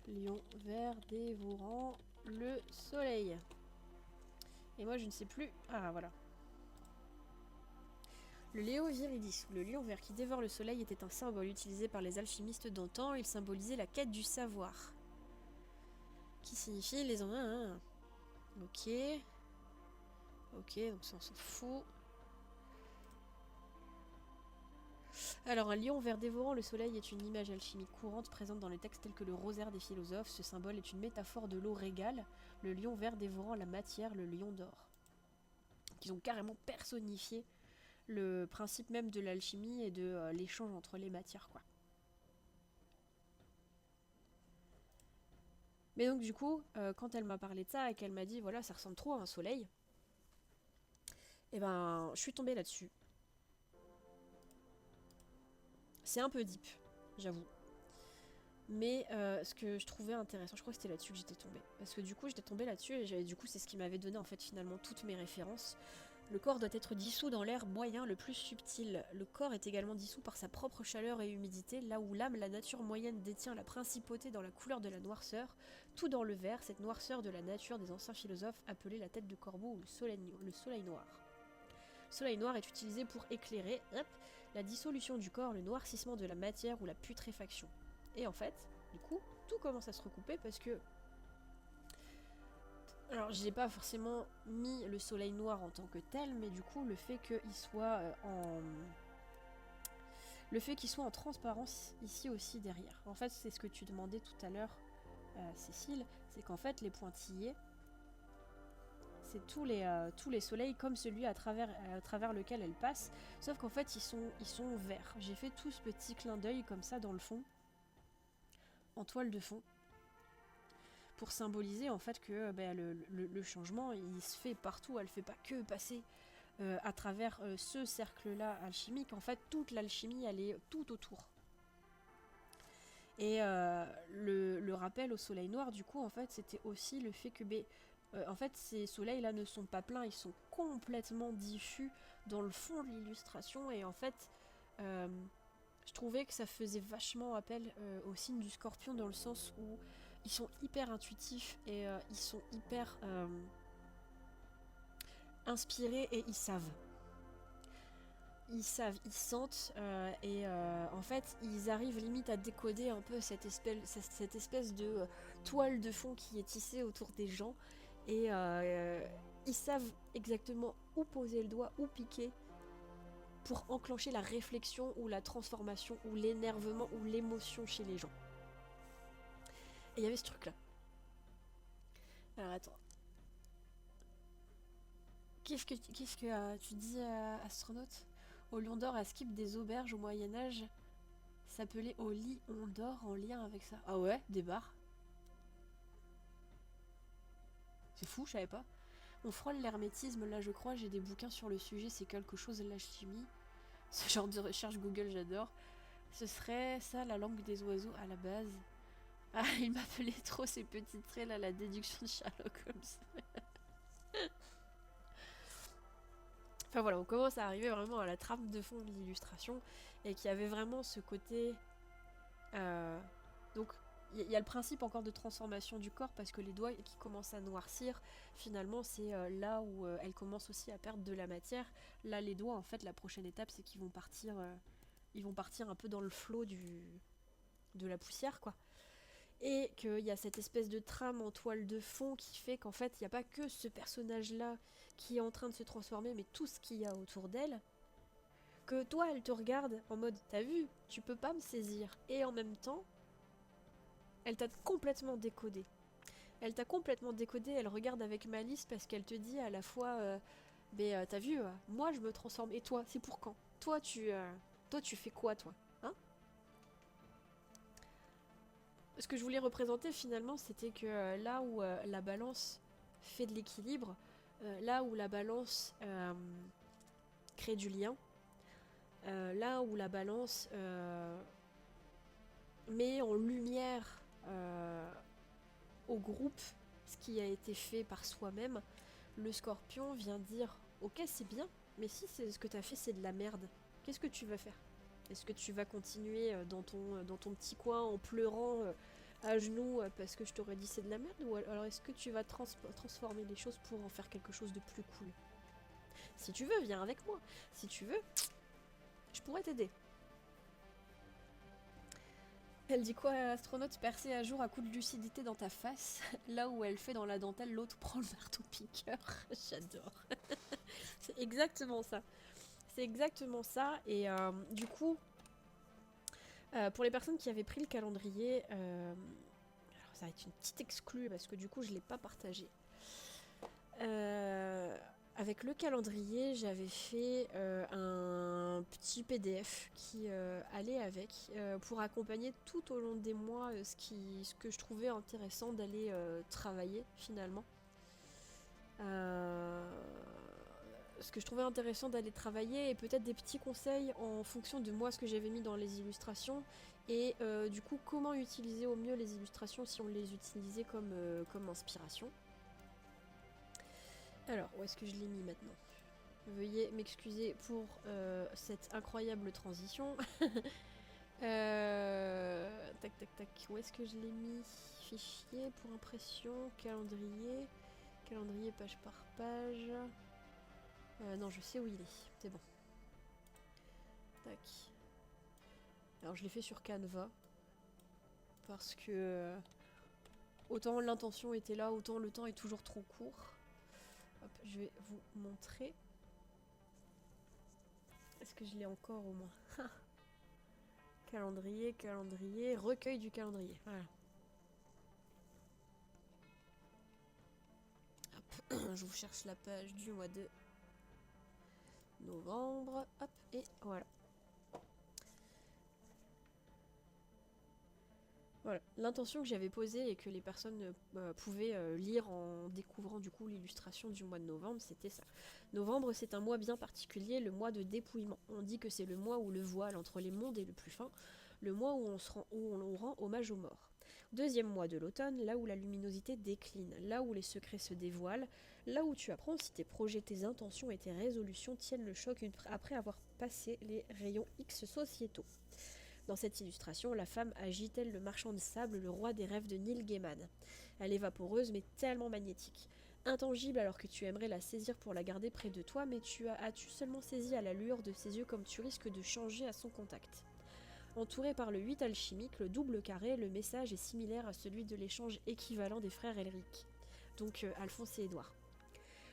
Lion vert dévorant le soleil. Et moi je ne sais plus. Ah voilà. Le Léo Viridis, le lion vert qui dévore le soleil, était un symbole utilisé par les alchimistes d'antan. Il symbolisait la quête du savoir. Qui signifie les... Ok. Ok, donc ça on s'en fout. Alors, un lion vert dévorant le soleil est une image alchimique courante présente dans les textes tels que le rosaire des philosophes. Ce symbole est une métaphore de l'eau régale, le lion vert dévorant la matière, le lion d'or. Ils ont carrément personnifié le principe même de l'alchimie et de l'échange entre les matières, quoi. Mais donc, du coup, quand elle m'a parlé de ça et qu'elle m'a dit, voilà, ça ressemble trop à un soleil, et ben, je suis tombée là-dessus. C'est un peu deep, j'avoue. Mais ce que je trouvais intéressant, je crois que c'était là-dessus que j'étais tombée. Parce que du coup, j'étais tombée là-dessus et du coup, c'est ce qui m'avait donné en fait finalement toutes mes références Le corps doit être dissous dans l'air moyen le plus subtil. Le corps est également dissous par sa propre chaleur et humidité, là où l'âme, la nature moyenne, détient la principauté dans la couleur de la noirceur, tout dans le vert, cette noirceur de la nature des anciens philosophes appelée la tête de corbeau ou le soleil noir. Le soleil noir est utilisé pour éclairer la dissolution du corps, le noircissement de la matière ou la putréfaction. Et en fait, du coup, tout commence à se recouper parce que alors, je n'ai pas forcément mis le soleil noir en tant que tel, mais du coup, le fait qu'il soit en transparence ici aussi derrière. En fait, c'est ce que tu demandais tout à l'heure, Cécile, c'est qu'en fait, les pointillés, c'est tous les soleils comme celui à travers lequel elle passe, sauf qu'en fait, ils sont verts. J'ai fait tout ce petit clin d'œil comme ça dans le fond, en toile de fond, pour symboliser en fait que le changement il se fait partout, elle fait pas que passer à travers ce cercle-là alchimique, en fait toute l'alchimie elle est tout autour. Et le rappel au soleil noir du coup en fait c'était aussi le fait que en fait ces soleils là ne sont pas pleins, ils sont complètement diffus dans le fond de l'illustration et en fait je trouvais que ça faisait vachement appel au signe du scorpion dans le sens où ils sont hyper intuitifs et ils sont hyper inspirés et ils savent. Ils savent, ils sentent et en fait ils arrivent limite à décoder un peu cette espèce de toile de fond qui est tissée autour des gens et ils savent exactement où poser le doigt, où piquer pour enclencher la réflexion ou la transformation ou l'énervement ou l'émotion chez les gens. Et il y avait ce truc là. Alors attends. Qu'est-ce que tu dis, astronaute? Au Lion d'Or, à Skip, des auberges au Moyen-Âge s'appelaient au Lion d'Or en lien avec ça. Ah ouais, des bars. C'est fou, je savais pas. On frôle l'hermétisme, là je crois, j'ai des bouquins sur le sujet, c'est quelque chose de l'alchimie. Ce genre de recherche Google, j'adore. Ce serait ça la langue des oiseaux à la base. Ah, il m'appelait trop ces petits traits là, la déduction de Sherlock Holmes. Enfin voilà, on commence à arriver vraiment à la trame de fond de l'illustration et qui avait vraiment ce côté. Donc il y a le principe encore de transformation du corps parce que les doigts qui commencent à noircir, finalement c'est là où elles commencent aussi à perdre de la matière. Là les doigts en fait la prochaine étape c'est qu'ils vont partir un peu dans le flot de la poussière quoi. Et qu'il y a cette espèce de trame en toile de fond qui fait qu'en fait il n'y a pas que ce personnage là qui est en train de se transformer mais tout ce qu'il y a autour d'elle. Que toi elle te regarde en mode t'as vu, tu peux pas me saisir. Et en même temps elle t'a complètement décodé. Elle t'a complètement décodé, elle regarde avec malice parce qu'elle te dit à la fois t'as vu, moi je me transforme et toi, c'est pour quand? Toi tu fais quoi toi? Hein? Ce que je voulais représenter finalement c'était que là où la balance fait de l'équilibre, là où la balance crée du lien, là où la balance met en lumière au groupe ce qui a été fait par soi-même, le scorpion vient dire ok c'est bien, mais si c'est ce que t'as fait c'est de la merde, qu'est-ce que tu vas faire? Est-ce que tu vas continuer dans ton petit coin en pleurant à genoux parce que je t'aurais dit c'est de la merde, ou alors est-ce que tu vas transformer les choses pour en faire quelque chose de plus cool? Si tu veux, viens avec moi. Si tu veux, je pourrais t'aider. Elle dit quoi, astronaute? Percé à jour à coup de lucidité dans ta face, là où elle fait dans la dentelle, l'autre prend le marteau piqueur. J'adore. C'est exactement ça. C'est exactement ça. Et du coup, pour les personnes qui avaient pris le calendrier, alors ça va être une petite exclue parce que du coup je l'ai pas partagé. Avec le calendrier, j'avais fait un petit PDF qui allait avec pour accompagner tout au long des mois ce que je trouvais intéressant d'aller travailler finalement. Ce que je trouvais intéressant d'aller travailler et peut-être des petits conseils en fonction de moi ce que j'avais mis dans les illustrations et du coup comment utiliser au mieux les illustrations si on les utilisait comme inspiration. Alors, où est-ce que je l'ai mis maintenant? Veuillez m'excuser pour cette incroyable transition. Tac tac tac, où est-ce que je l'ai mis? Fichier pour impression, calendrier. Calendrier page par page. Non, je sais où il est, c'est bon. Tac. Alors je l'ai fait sur Canva. Parce que autant l'intention était là, autant le temps est toujours trop court. Hop, je vais vous montrer. Est-ce que je l'ai encore au moins? Calendrier, calendrier, recueil du calendrier. Voilà. Hop, je vous cherche la page du mois de novembre. Hop, et voilà. Voilà, l'intention que j'avais posée et que les personnes pouvaient lire en découvrant du coup l'illustration du mois de novembre, c'était ça. Novembre, c'est un mois bien particulier, le mois de dépouillement. On dit que c'est le mois où le voile entre les mondes est le plus fin, le mois où on rend hommage aux morts. Deuxième mois de l'automne, là où la luminosité décline, là où les secrets se dévoilent, là où tu apprends si tes projets, tes intentions et tes résolutions tiennent le choc après avoir passé les rayons X sociétaux. Dans cette illustration, la femme agit tel le marchand de sable, le roi des rêves de Neil Gaiman. Elle est vaporeuse mais tellement magnétique. Intangible alors que tu aimerais la saisir pour la garder près de toi, mais as-tu seulement saisi à la lueur de ses yeux comme tu risques de changer à son contact. Entouré par le 8 alchimique, le double carré, le message est similaire à celui de l'échange équivalent des frères Elric. Donc Alphonse et Édouard.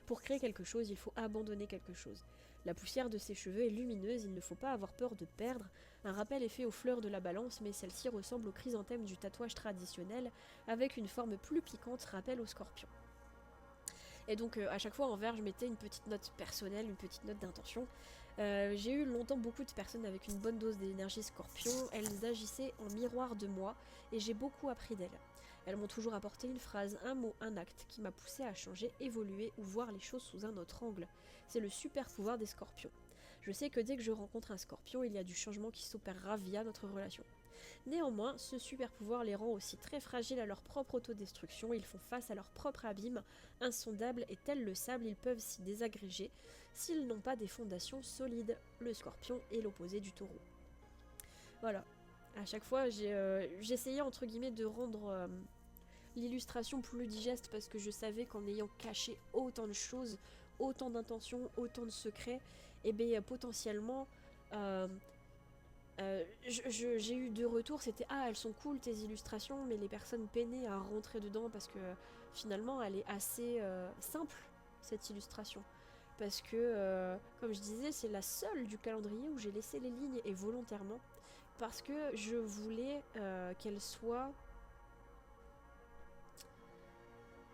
Pour créer quelque chose, il faut abandonner quelque chose. La poussière de ses cheveux est lumineuse, il ne faut pas avoir peur de perdre. Un rappel est fait aux fleurs de la balance, mais celle-ci ressemble au chrysanthème du tatouage traditionnel, avec une forme plus piquante, rappel au scorpion. Et donc à chaque fois en vert, je mettais une petite note personnelle, une petite note d'intention. J'ai eu longtemps beaucoup de personnes avec une bonne dose d'énergie scorpion, elles agissaient en miroir de moi, et j'ai beaucoup appris d'elles. Elles m'ont toujours apporté une phrase, un mot, un acte qui m'a poussé à changer, évoluer ou voir les choses sous un autre angle. C'est le super pouvoir des scorpions. Je sais que dès que je rencontre un scorpion, il y a du changement qui s'opérera via notre relation. Néanmoins, ce super pouvoir les rend aussi très fragiles à leur propre autodestruction, ils font face à leur propre abîme, insondables et tel le sable, ils peuvent s'y désagréger s'ils n'ont pas des fondations solides. Le scorpion est l'opposé du taureau. Voilà. À chaque fois, j'essayais entre guillemets de rendre l'illustration plus digeste parce que je savais qu'en ayant caché autant de choses, autant d'intentions, autant de secrets, et bien potentiellement j'ai eu deux retours, c'était ah elles sont cool tes illustrations, mais les personnes peinaient à rentrer dedans parce que finalement elle est assez simple cette illustration. Parce que comme je disais, c'est la seule du calendrier où j'ai laissé les lignes et volontairement parce que je voulais qu'elle soit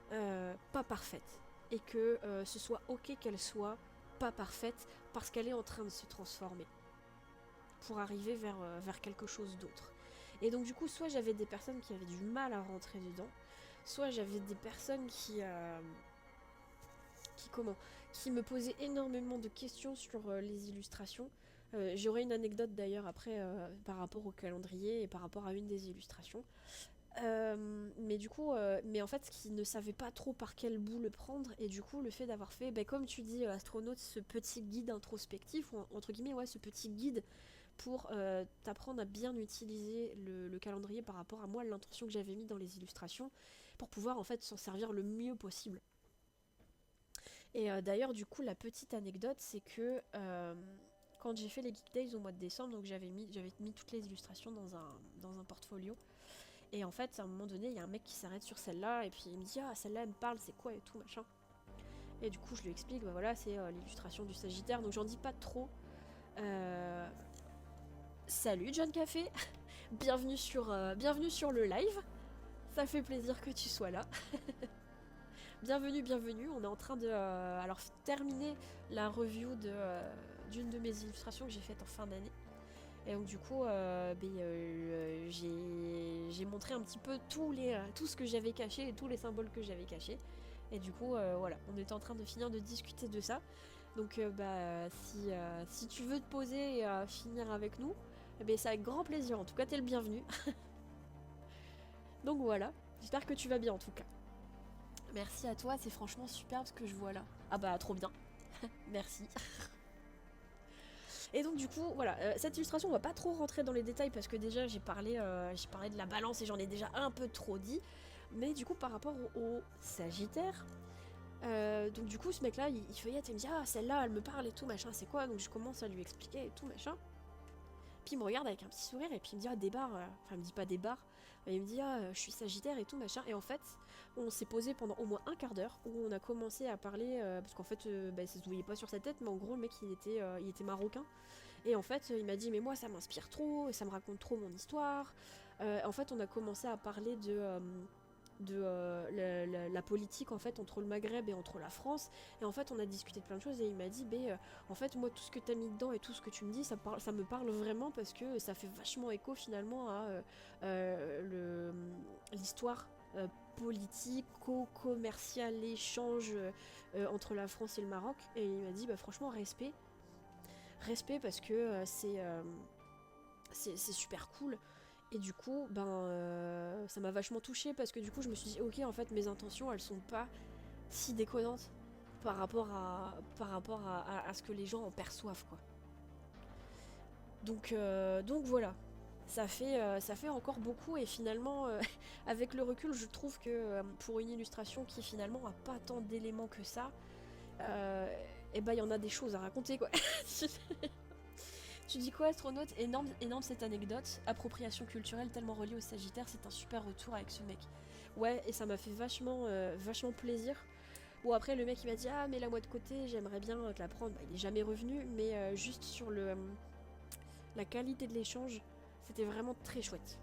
pas parfaite et que ce soit ok qu'elle soit pas parfaite parce qu'elle est en train de se transformer pour arriver vers quelque chose d'autre. Et donc du coup, soit j'avais des personnes qui avaient du mal à rentrer dedans, soit j'avais des personnes qui me posaient énormément de questions sur les illustrations. J'aurai une anecdote d'ailleurs après par rapport au calendrier et par rapport à une des illustrations. Mais du coup, mais en fait, qui ne savait pas trop par quel bout le prendre, et du coup, le fait d'avoir fait, comme tu dis, astronaute, ce petit guide introspectif, ou entre guillemets, ouais, ce petit guide pour t'apprendre à bien utiliser le calendrier par rapport à moi, l'intention que j'avais mis dans les illustrations, pour pouvoir en fait s'en servir le mieux possible. Et d'ailleurs, du coup, la petite anecdote, c'est que quand j'ai fait les Geek Days au mois de décembre, donc j'avais mis toutes les illustrations dans un portfolio. Et en fait, à un moment donné, il y a un mec qui s'arrête sur celle-là, et puis il me dit ah celle-là elle me parle, c'est quoi et tout machin. Et du coup, je lui explique, bah voilà, c'est l'illustration du Sagittaire, donc j'en dis pas trop. Salut John Café, bienvenue sur le live. Ça fait plaisir que tu sois là. bienvenue. On est en train de terminer la review d'une de mes illustrations que j'ai faites en fin d'année. Et donc du coup, j'ai montré un petit peu tout ce que j'avais caché et tous les symboles que j'avais cachés. Et du coup, voilà, on était en train de finir de discuter de ça. Donc si tu veux te poser et finir avec nous, c'est avec grand plaisir. En tout cas, t'es le bienvenu. Donc voilà, j'espère que tu vas bien en tout cas. Merci à toi, c'est franchement superbe ce que je vois là. Ah bah trop bien. Merci. Et donc du coup, voilà, cette illustration, on va pas trop rentrer dans les détails parce que déjà j'ai parlé de la balance et j'en ai déjà un peu trop dit. Mais du coup, par rapport au Sagittaire, donc du coup, ce mec-là, il feuillette et il me dit ah celle-là, elle me parle et tout machin, c'est quoi? Donc je commence à lui expliquer et tout machin. Puis il me regarde avec un petit sourire et puis il me dit ah des barres, enfin il me dit pas des barres, mais il me dit ah je suis Sagittaire et tout machin. Et en fait, on s'est posé pendant au moins un quart d'heure où on a commencé à parler parce qu'en fait, ça se voyait pas sur sa tête, mais en gros le mec il était marocain. Et en fait, il m'a dit mais moi ça m'inspire trop, ça me raconte trop mon histoire. En fait, on a commencé à parler de la politique en fait entre le Maghreb et entre la France, et en fait on a discuté de plein de choses et il m'a dit en fait moi tout ce que t'as mis dedans et tout ce que tu me dis ça me parle vraiment parce que ça fait vachement écho finalement à l'histoire politico-commerciale, l'échange entre la France et le Maroc. Et il m'a dit franchement respect parce que c'est super cool. Et du coup, ça m'a vachement touchée parce que du coup, je me suis dit, ok, en fait, mes intentions, elles sont pas si déconnantes par rapport à ce que les gens en perçoivent, quoi. Donc voilà, ça fait encore beaucoup et finalement, avec le recul, je trouve que pour une illustration qui finalement a pas tant d'éléments que ça, il y en a des choses à raconter, quoi. Tu dis quoi, astronaute? Énorme cette anecdote. Appropriation culturelle tellement reliée au Sagittaire, c'est un super retour avec ce mec. Ouais, et ça m'a fait vachement plaisir. Bon, après, le mec il m'a dit ah, mais la moi de côté, j'aimerais bien te la prendre. Il est jamais revenu, mais juste sur la qualité de l'échange, c'était vraiment très chouette.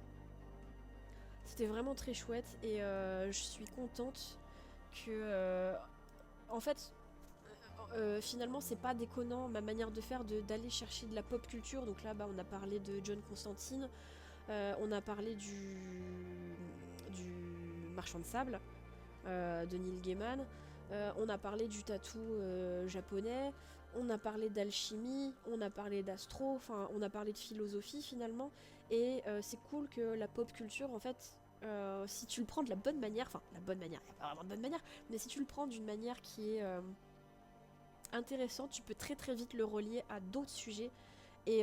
C'était vraiment très chouette et je suis contente que. En fait, finalement c'est pas déconnant ma manière de faire d'aller chercher de la pop culture. Donc là on a parlé de John Constantine, on a parlé du Marchand de Sable de Neil Gaiman, on a parlé du tatou japonais, on a parlé d'alchimie, on a parlé d'astro, enfin on a parlé de philosophie finalement. Et c'est cool que la pop culture en fait, si tu le prends de la bonne manière, enfin la bonne manière, il n'y a pas vraiment de bonne manière, mais si tu le prends d'une manière qui est intéressant, tu peux très très vite le relier à d'autres sujets et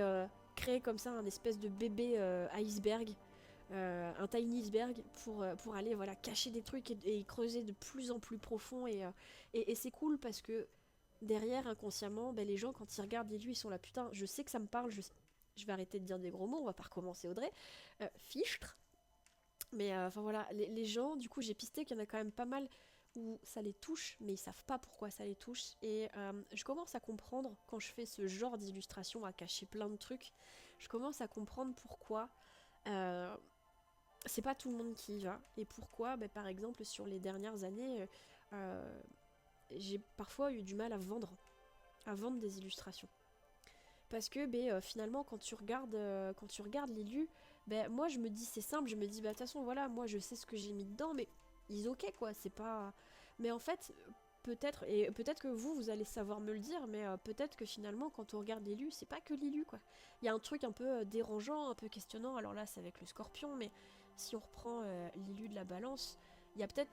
créer comme ça un espèce de bébé iceberg, un tiny iceberg pour aller voilà cacher des trucs et creuser de plus en plus profond et c'est cool parce que derrière inconsciemment les gens quand ils regardent Lilu ils sont là putain je sais que ça me parle, je vais arrêter de dire des gros mots, on va pas recommencer Audrey, fichtre, mais enfin voilà les gens du coup j'ai pisté qu'il y en a quand même pas mal où ça les touche, mais ils savent pas pourquoi ça les touche. Et je commence à comprendre, quand je fais ce genre d'illustration à cacher plein de trucs, je commence à comprendre pourquoi c'est pas tout le monde qui y va. Et pourquoi, par exemple, sur les dernières années, j'ai parfois eu du mal à vendre des illustrations. Parce que finalement, quand tu regardes l'illu, moi je me dis c'est simple, je me dis de toute façon voilà, moi je sais ce que j'ai mis dedans, mais ils ok quoi, c'est pas. Mais en fait, peut-être que vous allez savoir me le dire, mais peut-être que finalement quand on regarde l'illu, c'est pas que l'illu quoi. Il y a un truc un peu dérangeant, un peu questionnant, alors là c'est avec le scorpion, mais si on reprend l'illu de la balance, il y a peut-être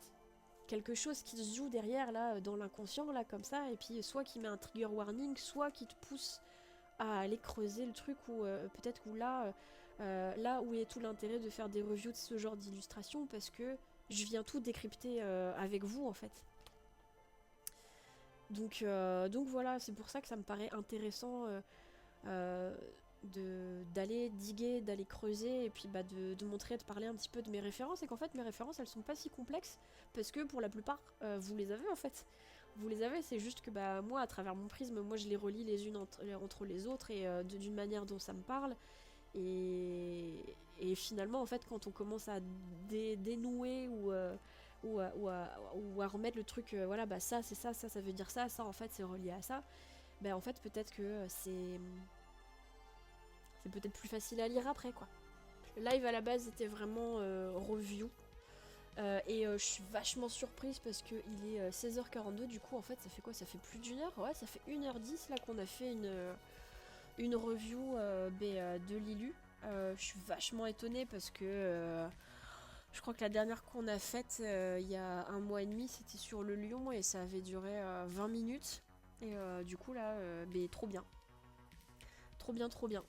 quelque chose qui se joue derrière là, dans l'inconscient là comme ça, et puis soit qui met un trigger warning, soit qui te pousse à aller creuser le truc ou peut-être où là où est tout l'intérêt de faire des reviews de ce genre d'illustration parce que je viens tout décrypter avec vous en fait. Donc voilà, c'est pour ça que ça me paraît intéressant d'aller diguer, d'aller creuser et puis de montrer, de parler un petit peu de mes références et qu'en fait mes références elles sont pas si complexes parce que pour la plupart vous les avez en fait. Vous les avez, c'est juste que moi, à travers mon prisme, moi je les relie les unes entre les autres et d'une manière dont ça me parle. Et finalement, en fait, quand on commence à dénouer ou à remettre le truc, voilà, ça c'est ça, ça veut dire ça en fait c'est relié à ça, en fait peut-être que c'est peut-être plus facile à lire après quoi. Le live à la base était vraiment review. Et je suis vachement surprise parce qu'il est 16h42, du coup en fait ça fait quoi? Ça fait plus d'une heure? Ouais, ça fait 1h10 là qu'on a fait une review de Lilu. Je suis vachement étonnée parce que je crois que la dernière qu'on a faite il y a un mois et demi c'était sur le lion et ça avait duré 20 minutes. Et du coup là, mais trop bien. Trop bien, trop bien.